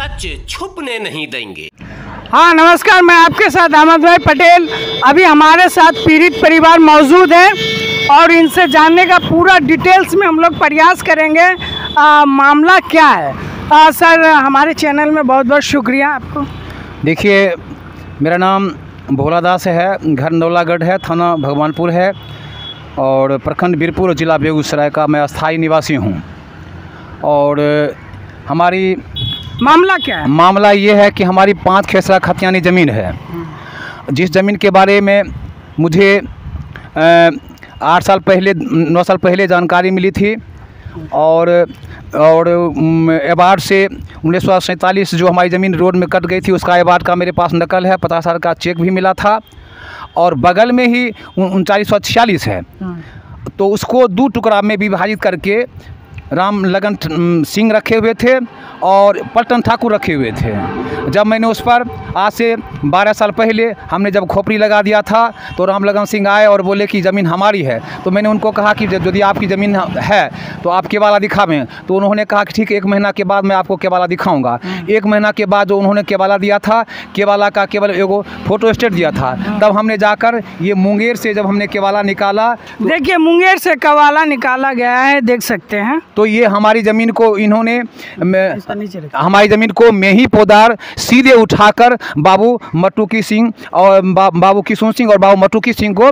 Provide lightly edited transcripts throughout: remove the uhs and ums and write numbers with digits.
सच छुपने नहीं देंगे। हाँ नमस्कार, मैं आपके साथ अहमद भाई पटेल। अभी हमारे साथ पीड़ित परिवार मौजूद है और इनसे जानने का पूरा डिटेल्स में हम लोग प्रयास करेंगे मामला क्या है। सर, हमारे चैनल में बहुत बहुत शुक्रिया आपको। देखिए, मेरा नाम भोला दास है, घर नौलागढ़ है, थाना भगवानपुर है और प्रखंड बीरपुर, ज़िला बेगूसराय का मैं अस्थाई निवासी हूँ। और हमारी मामला क्या है? मामला ये है कि हमारी 5 खेसरा खतियानी ज़मीन है, जिस ज़मीन के बारे में मुझे 8 साल पहले 9 साल पहले जानकारी मिली थी और एबार्ड से 1947 जो हमारी ज़मीन रोड में कट गई थी उसका एबार्ड का मेरे पास नकल है, 50,000 का चेक भी मिला था। और बगल में ही 3946 है, तो उसको 2 टुकड़ा में विभाजित करके राम लगन सिंह रखे हुए थे और पलटन ठाकुर रखे हुए थे। जब मैंने उस पर आज से 12 साल पहले हमने जब खोपड़ी लगा दिया था तो राम लगन सिंह आए और बोले कि ज़मीन हमारी है। तो मैंने उनको कहा कि यदि आपकी ज़मीन है तो आप केवाला दिखावें। तो उन्होंने कहा कि ठीक है, 1 महीना के बाद मैं आपको केवाला दिखाऊंगा। 1 महीना के बाद जो उन्होंने केवाला दिया था, केवाला का केवल एगो फोटो स्टेट दिया था। तब हमने जाकर ये मुंगेर से जब हमने केवाला निकाला, देखिए मुंगेर से केवाला निकाला गया है, देख सकते हैं। तो ये हमारी ज़मीन को इन्होंने हमारी ज़मीन को मेही पोदार सीधे उठाकर बाबू मटुकी सिंह और बाबू किशोर सिंह और बाबू मटुकी सिंह को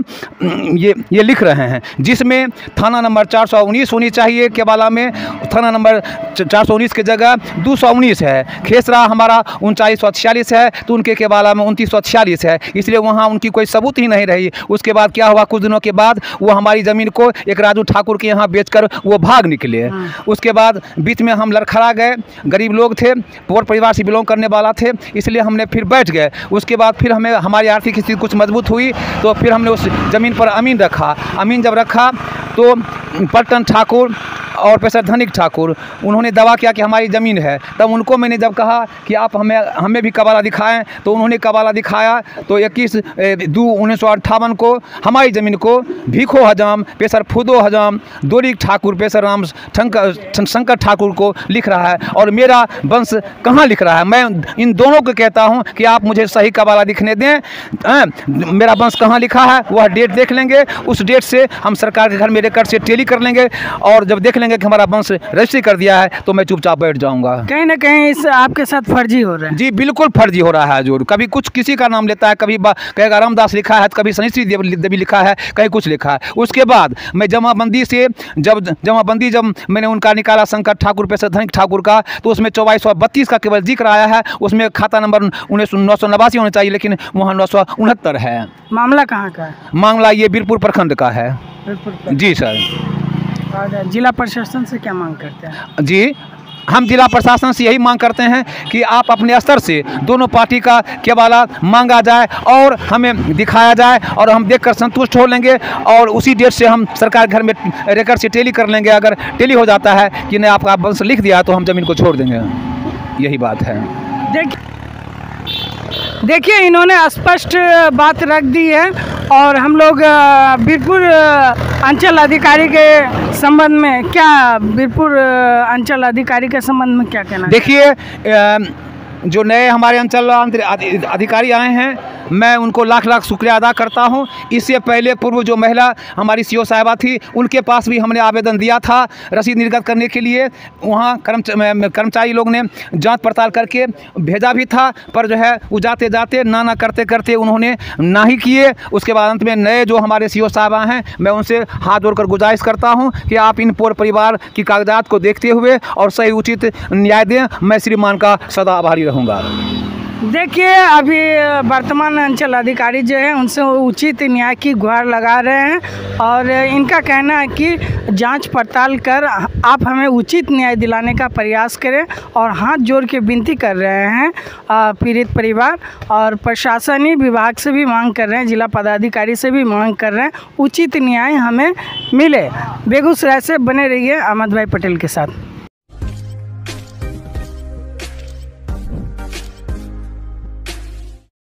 ये लिख रहे हैं, जिसमें थाना नंबर 419 होनी चाहिए। केवाला में थाना नंबर 419 की जगह 219 है। खेसरा हमारा 3946 है तो उनके केवाला में 2946 है, इसलिए वहाँ उनकी कोई सबूत ही नहीं रही। उसके बाद क्या हुआ, कुछ दिनों के बाद वो हमारी ज़मीन को एक राजू ठाकुर के यहाँ बेचकर वो भाग निकले। उसके बाद बीच में हम लड़खड़ा गए, गरीब लोग थे, पुअर परिवार से बिलोंग करने वाला थे, इसलिए हमने फिर बैठ गए। उसके बाद फिर हमें हमारी आर्थिक स्थिति कुछ मजबूत हुई तो फिर हमने उस ज़मीन पर अमीन रखा। अमीन जब रखा तो पलटन ठाकुर और प्रोफेसर धनिक ठाकुर उन्होंने दावा किया कि हमारी ज़मीन है। तब उनको मैंने जब कहा कि आप हमें भी कबाला दिखाएं तो उन्होंने कबाला दिखाया। तो 21/2/1958 को हमारी ज़मीन को भीखो हजाम, प्रोफेसर फुदो हजाम, दोरिक ठाकुर, प्रोफेसर राम शंकर ठाकुर को लिख रहा है। और मेरा वंश कहाँ लिख रहा है? मैं इन दोनों को कहता हूँ कि आप मुझे सही कबाला दिखने दें। मेरा वंश कहाँ लिखा है वह डेट देख लेंगे, उस डेट से हम सरकार के घर में रिकॉर्ड से टेली कर लेंगे और जब देख लेंगे कि हमारा वंश रजिस्ट्री कर दिया है तो मैं चुपचाप बैठ जाऊंगा। कहीं ना कहीं इस आपके साथ फर्जी हो रहा है। जी बिल्कुल फर्जी हो रहा है। जो कभी कुछ किसी का नाम लेता है, कभी कहेगा रामदास लिखा है, कभी शनिश्री देवी लिखा है, कहीं कुछ लिखा है। उसके बाद मैं जमाबंदी से जब मैंने उनका निकाला शंकर ठाकुर प्रोफेसर धनिक ठाकुर का, तो उसमें 2432 का केवल जिक्र आया है। उसमें खाता नंबर 989 होना चाहिए, लेकिन वहाँ 969 है। मामला कहाँ का है? मामला ये बीरपुर प्रखंड का है। जी सर। जिला प्रशासन से क्या मांग करते हैं? जी, हम जिला प्रशासन से यही मांग करते हैं कि आप अपने स्तर से दोनों पार्टी का केवाला मांगा जाए और हमें दिखाया जाए और हम देखकर संतुष्ट हो लेंगे और उसी डेट से हम सरकार घर में रिकॉर्ड से टेली कर लेंगे। अगर टेली हो जाता है कि नहीं आपका वंश लिख दिया तो हम ज़मीन को छोड़ देंगे। यही बात है। देखिए इन्होंने स्पष्ट बात रख दी है और हम लोग बीरपुर अंचल अधिकारी के संबंध में बीरपुर अंचल अधिकारी के संबंध में क्या कहना? देखिए, जो नए हमारे अंचल अधिकारी आए हैं, मैं उनको लाख लाख शुक्रिया अदा करता हूं। इससे पहले पूर्व जो महिला हमारी सीओ साहिबा थी, उनके पास भी हमने आवेदन दिया था रसीद निर्गत करने के लिए। वहां कर्मचारी लोग ने जांच पड़ताल करके भेजा भी था, पर जो है वो जाते जाते ना करते करते उन्होंने ना ही किए। उसके बाद अंत में नए जो हमारे सीओ साहिबा हैं, मैं उनसे हाथ जोड़कर गुजारिश करता हूँ कि आप इन पूरे परिवार की कागजात को देखते हुए और सही उचित न्याय दें। मैं श्रीमान का सदा आभारी रहूँगा। देखिए अभी वर्तमान अंचल अधिकारी जो है उनसे उचित न्याय की गुहार लगा रहे हैं और इनका कहना है कि जांच पड़ताल कर आप हमें उचित न्याय दिलाने का प्रयास करें और हाथ जोड़ के विनती कर रहे हैं पीड़ित परिवार। और प्रशासनिक विभाग से भी मांग कर रहे हैं, जिला पदाधिकारी से भी मांग कर रहे हैं उचित न्याय हमें मिले। बेगूसराय से बने रहिए अहमद भाई पटेल के साथ।